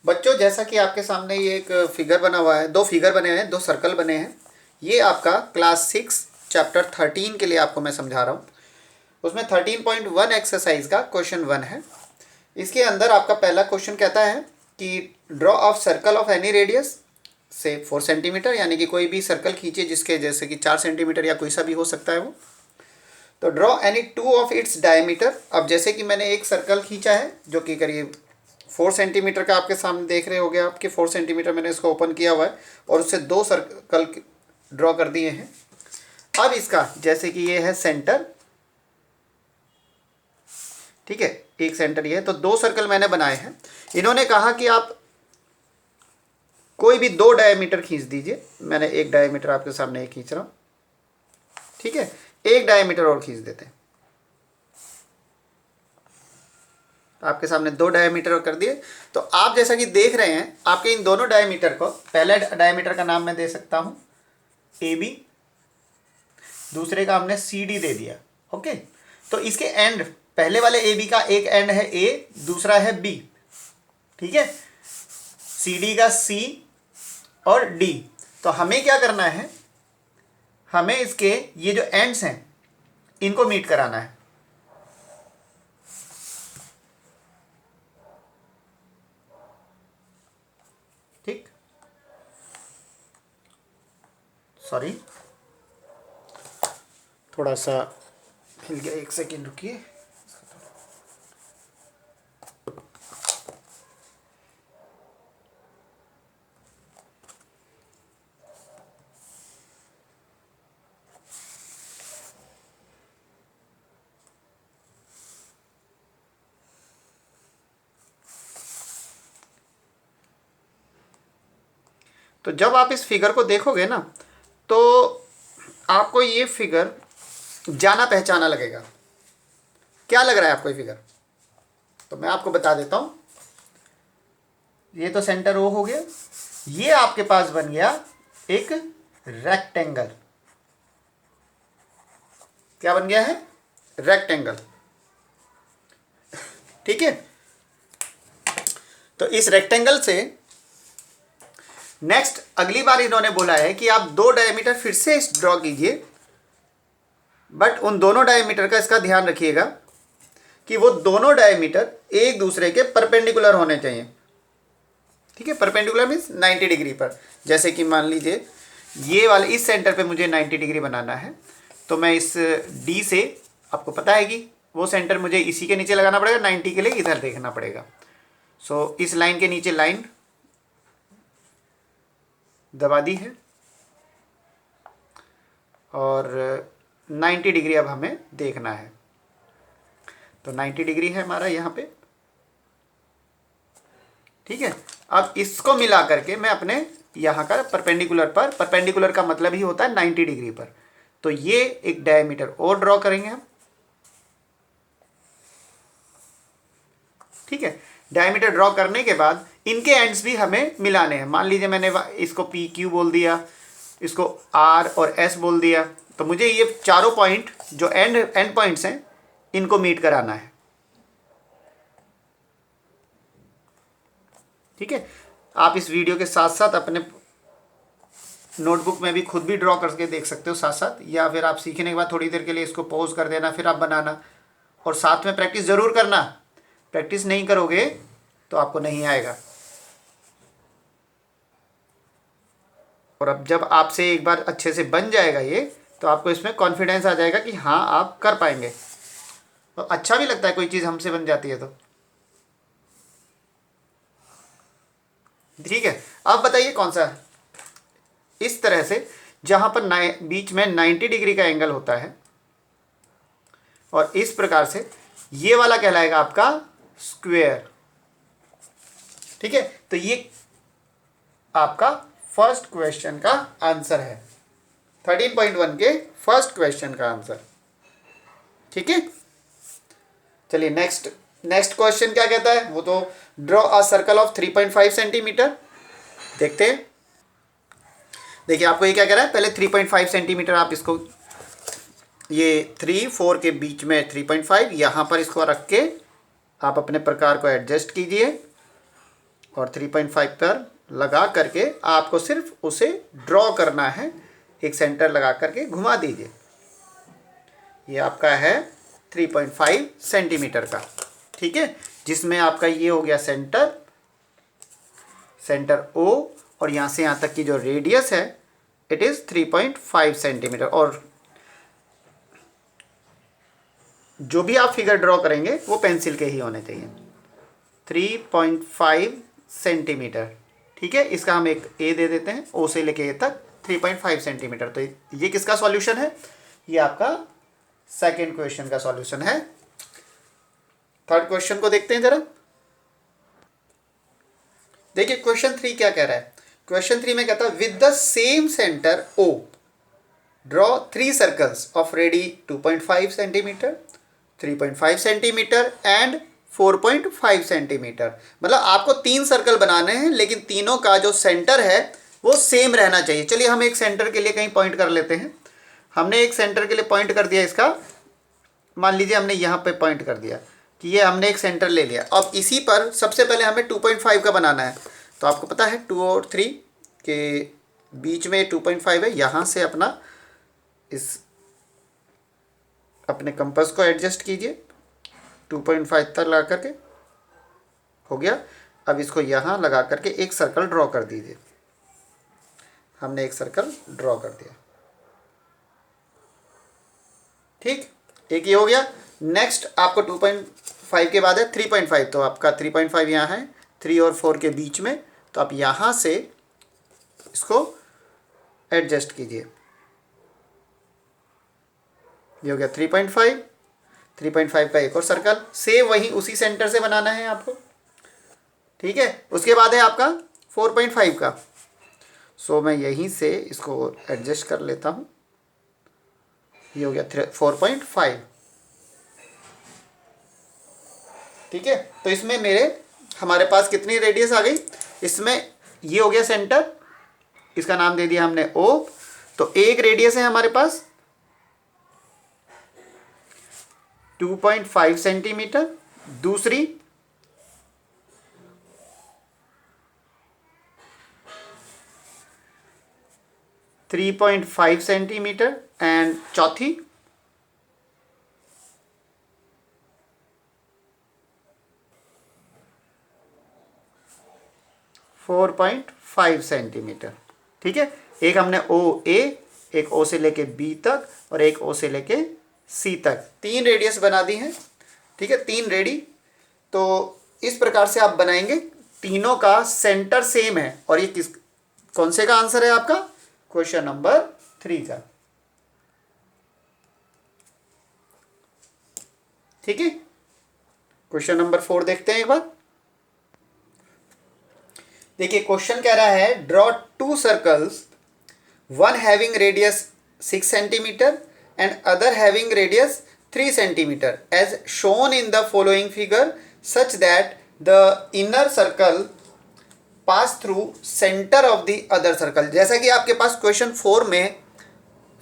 बच्चों जैसा कि आपके सामने ये एक फिगर बना हुआ है, दो फिगर बने हैं, दो सर्कल बने हैं। ये आपका क्लास 6 चैप्टर 13 के लिए आपको मैं समझा रहा हूँ। उसमें 13.1 एक्सरसाइज का क्वेश्चन 1 है। इसके अंदर आपका पहला क्वेश्चन कहता है कि draw of circle of any radius से 4 सेंटीमीटर, यानी कि कोई भी सर्कल खींचिए जिसके जैसे कि 4 सेंटीमीटर या कोई सा भी हो सकता है वो। तो draw any two of its diameter. अब जैसे कि मैंने एक सर्कल खींचा है जो कि करीब 4 सेंटीमीटर का, आपके सामने देख रहे होगे आपके 4 सेंटीमीटर मैंने इसको ओपन किया हुआ है और उससे दो सर्कल ड्रॉ कर दिए हैं। अब इसका जैसे कि ये है सेंटर, ठीक है, एक सेंटर ये है, तो दो सर्कल मैंने बनाए हैं। इन्होंने कहा कि आप कोई भी दो डायमीटर खींच दीजिए। मैंने एक डायमीटर आपके सामने एक खींच रहा हूँ, ठीक है, एक डायमीटर और खींच देते हैं। आपके सामने दो डायमीटर और कर दिए। तो आप जैसा कि देख रहे हैं, आपके इन दोनों डायमीटर को, पहले डायमीटर का नाम मैं दे सकता हूं AB, दूसरे का हमने CD दे दिया। ओके, तो इसके एंड, पहले वाले AB का एक एंड है A, दूसरा है B, ठीक है, CD का C और D। तो हमें क्या करना है, हमें इसके ये जो एंड्स हैं इनको मीट कराना है। ठीक, सॉरी थोड़ा सा हिल गया, एक सेकेंड रुकिए। तो जब आप इस फिगर को देखोगे ना, तो आपको ये फिगर जाना पहचाना लगेगा। क्या लग रहा है आपको ये फिगर? तो मैं आपको बता देता हूं। ये तो सेंटर O हो गया, ये आपके पास बन गया एक रेक्टेंगल। क्या बन गया है? रेक्टेंगल, ठीक है। तो इस रेक्टेंगल से नेक्स्ट अगली बार इन्होंने बोला है कि आप दो डायमीटर फिर से ड्रॉ कीजिए, बट उन दोनों डायमीटर का इसका ध्यान रखिएगा कि वो दोनों डायमीटर एक दूसरे के परपेंडिकुलर होने चाहिए, ठीक है। परपेंडिकुलर मीन्स 90 डिग्री पर। जैसे कि मान लीजिए ये वाले इस सेंटर पे मुझे 90 डिग्री बनाना है, तो मैं इस D से, आपको पता है कि वो सेंटर मुझे इसी के नीचे लगाना पड़ेगा, 90 के लिए इधर देखना पड़ेगा। सो इस लाइन के नीचे लाइन दबा दी है और 90 डिग्री अब हमें देखना है। तो 90 डिग्री है हमारा यहाँ पे, ठीक है। अब इसको मिला करके मैं अपने यहाँ का परपेंडिकुलर पर, परपेंडिकुलर का मतलब ही होता है 90 डिग्री पर, तो ये एक डायमीटर और ड्रॉ करेंगे हम, ठीक है। डायमीटर ड्रॉ करने के बाद इनके एंड्स भी हमें मिलाने हैं। मान लीजिए मैंने इसको PQ बोल दिया, इसको R और S बोल दिया, तो मुझे ये चारों पॉइंट जो एंड पॉइंट्स हैं इनको मीट कराना है, ठीक है। आप इस वीडियो के साथ साथ अपने नोटबुक में भी खुद भी ड्रॉ करके देख सकते हो साथ साथ, या फिर आप सीखने के बाद थोड़ी देर के लिए इसको पॉज कर देना, फिर आप बनाना, और साथ में प्रैक्टिस ज़रूर करना। प्रैक्टिस नहीं करोगे तो आपको नहीं आएगा। और अब जब आपसे एक बार अच्छे से बन जाएगा ये, तो आपको इसमें कॉन्फिडेंस आ जाएगा कि हाँ आप कर पाएंगे। तो अच्छा भी लगता है कोई चीज़ हमसे बन जाती है तो, ठीक है। अब बताइए कौन सा है? इस तरह से जहाँ पर बीच में 90 डिग्री का एंगल होता है, और इस प्रकार से ये वाला कहलाएगा आपका स्क्वायर, ठीक है। तो ये आपका फर्स्ट क्वेश्चन का आंसर है, 13.1 के फर्स्ट क्वेश्चन का आंसर, ठीक है। चलिए नेक्स्ट क्वेश्चन क्या कहता है, वो तो draw a circle of 3.5 centimetre. देखते हैं। देखिए आपको ये क्या कह रहा है, पहले 3.5 सेंटीमीटर आप इसको, ये 3 4 के बीच में 3.5 यहाँ पर इसको रख के आप अपने प्रकार को एडजस्ट कीजिए, और 3.5 पर लगा करके आपको सिर्फ उसे ड्रॉ करना है, एक सेंटर लगा करके घुमा दीजिए। ये आपका है 3.5 सेंटीमीटर का, ठीक है, जिसमें आपका ये हो गया सेंटर, सेंटर O, और यहाँ से यहाँ तक की जो रेडियस है इट इज़ 3.5 सेंटीमीटर। और जो भी आप फिगर ड्रॉ करेंगे वो पेंसिल के ही होने चाहिए। 3.5 सेंटीमीटर, ठीक है, इसका हम एक ए दे देते हैं, ओ से लेके ए तक 3.5 सेंटीमीटर। तो ये किसका सॉल्यूशन है? ये आपका सेकेंड क्वेश्चन का सॉल्यूशन है। थर्ड क्वेश्चन को देखते हैं जरा। देखिए क्वेश्चन 3 क्या कह रहा है। क्वेश्चन 3 में कहता है with the same centre O draw 3 circles of ready 2.5 centimetre, 3.5 centimetre and 4.5 centimetre. मतलब आपको 3 सर्कल बनाने हैं, लेकिन तीनों का जो सेंटर है वो सेम रहना चाहिए। चलिए हम एक सेंटर के लिए कहीं पॉइंट कर लेते हैं। हमने एक सेंटर के लिए पॉइंट कर दिया, इसका मान लीजिए हमने यहाँ पे पॉइंट कर दिया कि ये हमने एक सेंटर ले लिया। अब इसी पर सबसे पहले हमें 2.5 का बनाना है। तो आपको पता है 2 और 3 के बीच में 2.5 है। यहाँ से अपना इस अपने कंपास को एडजस्ट कीजिए, 2.5 तक लगा करके हो गया। अब इसको यहाँ लगा करके एक सर्कल ड्रॉ कर दीजिए। हमने एक सर्कल ड्रॉ कर दिया, ठीक, एक ये हो गया। नेक्स्ट आपको 2.5 के बाद है 3.5, तो आपका 3.5 यहाँ है 3 और 4 के बीच में, तो आप यहाँ से इसको एडजस्ट कीजिए। ये हो गया 3.5, 3.5 का एक और सर्कल, सेम वही उसी सेंटर से बनाना है आपको, ठीक है। उसके बाद है आपका 4.5 का। सो मैं यहीं से इसको एडजस्ट कर लेता हूँ। ये हो गया 4.5, ठीक है। तो इसमें हमारे पास कितनी रेडियस आ गई? इसमें ये हो गया सेंटर, इसका नाम दे दिया हमने O। तो एक रेडियस है हमारे पास 2.5 सेंटीमीटर, दूसरी 3.5 सेंटीमीटर एंड चौथी 4.5 सेंटीमीटर, ठीक है। एक हमने OA, एक O से लेके B तक और एक O से लेके C तक 3 रेडियस बना दी हैं, ठीक है, 3 रेडी। तो इस प्रकार से आप बनाएंगे, तीनों का सेंटर सेम है। और ये कौन से का आंसर है आपका? क्वेश्चन नंबर 3 का, ठीक है। क्वेश्चन नंबर 4 देखते हैं एक बार। देखिए क्वेश्चन कह रहा है draw 2 circles, one having radius 6 centimetre and other having radius 3 centimetre as shown in the following figure such that the inner circle pass through centre of the other circle. जैसा कि आपके पास क्वेश्चन 4 में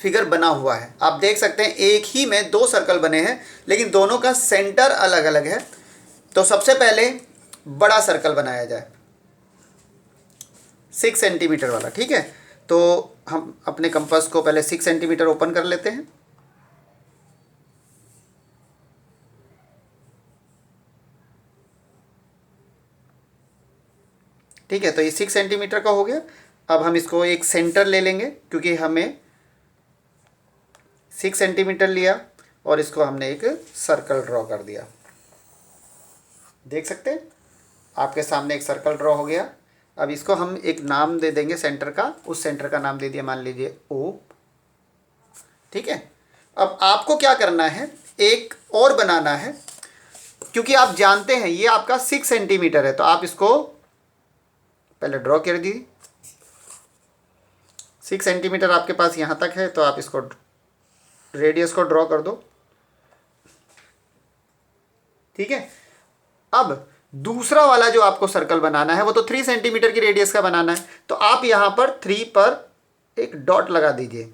figure बना हुआ है, आप देख सकते हैं एक ही में 2 सर्कल बने हैं, लेकिन दोनों का सेंटर अलग अलग है। तो सबसे पहले बड़ा सर्कल बनाया जाए 6 सेंटीमीटर वाला, ठीक है। तो हम अपने कंपास को पहले 6 सेंटीमीटर ओपन कर लेते हैं। ठीक है, तो ये 6 सेंटीमीटर का हो गया। अब हम इसको एक सेंटर ले लेंगे, क्योंकि हमें 6 सेंटीमीटर लिया और इसको हमने एक सर्कल ड्रॉ कर दिया। देख सकते हैं आपके सामने एक सर्कल ड्रॉ हो गया। अब इसको हम एक नाम दे देंगे सेंटर का, उस सेंटर का नाम दे दिया मान लीजिए O, ठीक है। अब आपको क्या करना है, एक और बनाना है, क्योंकि आप जानते हैं ये आपका 6 सेंटीमीटर है, तो आप इसको पहले ड्रॉ कर दीजिए। 6 सेंटीमीटर आपके पास यहाँ तक है, तो आप इसको रेडियस को ड्रॉ कर दो, ठीक है। अब दूसरा वाला जो आपको सर्कल बनाना है वो तो 3 सेंटीमीटर की रेडियस का बनाना है, तो आप यहाँ पर 3 पर एक डॉट लगा दीजिए।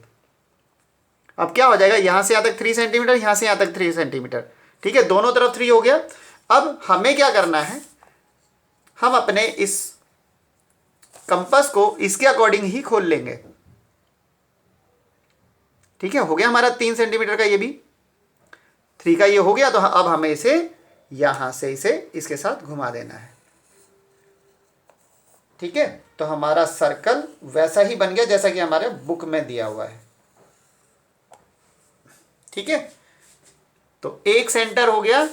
अब क्या हो जाएगा, यहाँ से यहाँ तक 3 सेंटीमीटर, यहाँ से यहाँ तक 3 सेंटीमीटर, ठीक है, दोनों तरफ 3 हो गया। अब हमें क्या करना है, हम अपने इस कंपास को इसके अकॉर्डिंग ही खोल लेंगे। ठीक है, हो गया हमारा 3 सेंटीमीटर का, ये भी 3 का ये हो गया। तो अब हमें इसे यहां से इसे इसके साथ घुमा देना है। ठीक है, तो हमारा सर्कल वैसा ही बन गया जैसा कि हमारे बुक में दिया हुआ है। ठीक है, तो एक सेंटर हो गया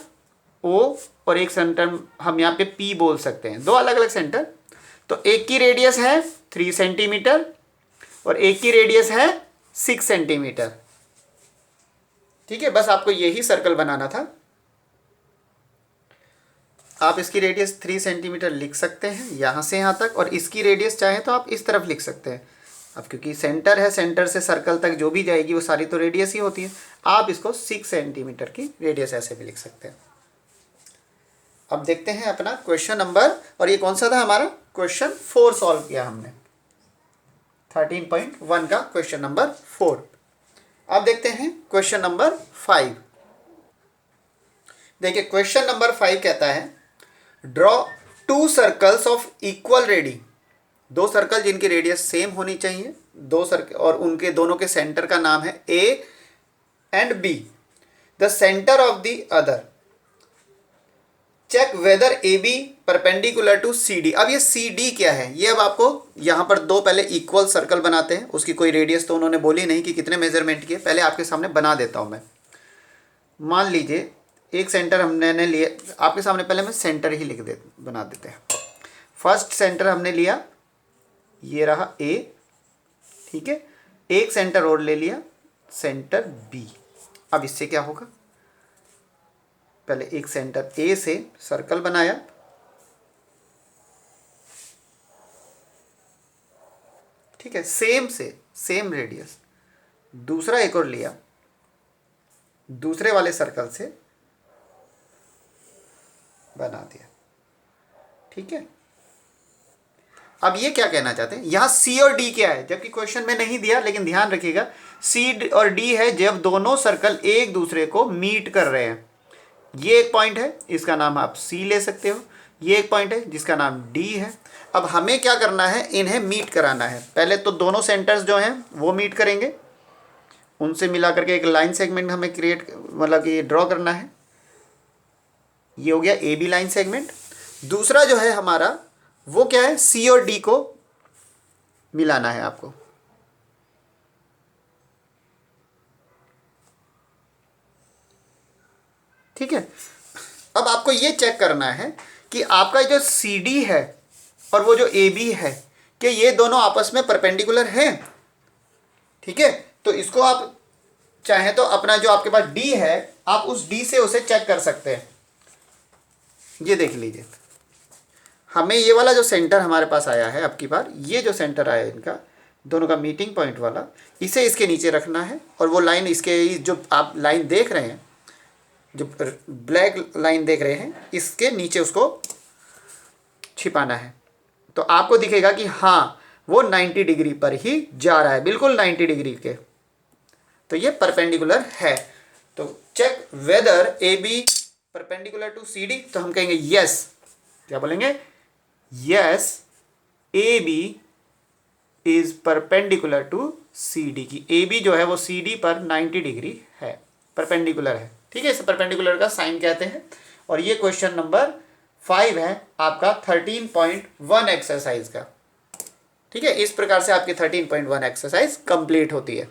O और एक सेंटर हम यहाँ पे P बोल सकते हैं, दो अलग अलग सेंटर। तो एक की रेडियस है 3 सेंटीमीटर और एक की रेडियस है 6 सेंटीमीटर। ठीक है, बस आपको यही सर्कल बनाना था। आप इसकी रेडियस 3 सेंटीमीटर लिख सकते हैं यहाँ से यहाँ तक, और इसकी रेडियस चाहे तो आप इस तरफ लिख सकते हैं। अब क्योंकि सेंटर है, सेंटर से सर्कल तक जो भी जाएगी वो सारी तो रेडियस ही होती है। आप इसको 6 सेंटीमीटर की रेडियस ऐसे भी लिख सकते हैं। अब देखते हैं अपना क्वेश्चन नंबर, और ये कौन सा था हमारा, क्वेश्चन 4 सॉल्व किया हमने, 13.1 का क्वेश्चन नंबर 4। अब देखते हैं क्वेश्चन नंबर 5। देखिए क्वेश्चन नंबर 5 कहता है draw 2 circles of equal ready, 2 circle जिनकी रेडियस सेम होनी चाहिए, 2 सर्कल और उनके दोनों के सेंटर का नाम है A and B। The centre of the other, check whether AB perpendicular to CD। अब ये CD क्या है, ये अब आपको यहाँ पर 2 पहले इक्वल सर्कल बनाते हैं। उसकी कोई रेडियस तो उन्होंने बोली नहीं कि कितने मेजरमेंट किए, पहले आपके सामने बना देता हूँ मैं। मान लीजिए एक सेंटर हमने लिया, आपके सामने पहले मैं सेंटर ही बना देते हैं। फर्स्ट सेंटर हमने लिया, ये रहा A। ठीक है, एक सेंटर और ले लिया, सेंटर B। अब इससे क्या होगा, पहले एक सेंटर A से सर्कल बनाया, ठीक है, सेम रेडियस, दूसरा एक और लिया, दूसरे वाले सर्कल से बना दिया। ठीक है, अब ये क्या कहना चाहते हैं, यहां C और D क्या है, जबकि क्वेश्चन में नहीं दिया, लेकिन ध्यान रखिएगा C और D है जब दोनों सर्कल एक दूसरे को मीट कर रहे हैं। ये एक पॉइंट है, इसका नाम आप C ले सकते हो, ये एक पॉइंट है जिसका नाम D है। अब हमें क्या करना है, इन्हें मीट कराना है। पहले तो दोनों सेंटर्स जो हैं वो मीट करेंगे, उनसे मिला करके एक लाइन सेगमेंट हमें क्रिएट, मतलब कि ड्रॉ करना है। ये हो गया AB लाइन सेगमेंट। दूसरा जो है हमारा वो क्या है, C और D को मिलाना है आपको। ठीक है, अब आपको ये चेक करना है कि आपका जो CD है और वो जो AB है, कि ये दोनों आपस में परपेंडिकुलर हैं। ठीक है, तो इसको आप चाहें तो अपना जो आपके पास D है, आप उस D से उसे चेक कर सकते हैं। ये देख लीजिए, हमें ये वाला जो सेंटर हमारे पास आया है, अब की बार ये जो सेंटर आया है इनका दोनों का मीटिंग पॉइंट वाला, इसे इसके नीचे रखना है, और वो लाइन इसके जो आप लाइन देख रहे हैं, जो ब्लैक लाइन देख रहे हैं, इसके नीचे उसको छिपाना है। तो आपको दिखेगा कि हाँ वो 90 डिग्री पर ही जा रहा है, बिल्कुल 90 डिग्री के, तो ये परपेंडिकुलर है। तो check whether AB perpendicular to CD, तो हम कहेंगे यस, क्या बोलेंगे, yes AB is perpendicular to CD, की AB जो है वो CD पर 90 डिग्री है, परपेंडिकुलर है। ठीक है, इसे परपेंडिकुलर का साइन कहते हैं। और ये क्वेश्चन नंबर 5 है आपका 13.1 एक्सरसाइज का। ठीक है, इस प्रकार से आपकी 13.1 एक्सरसाइज कंप्लीट होती है।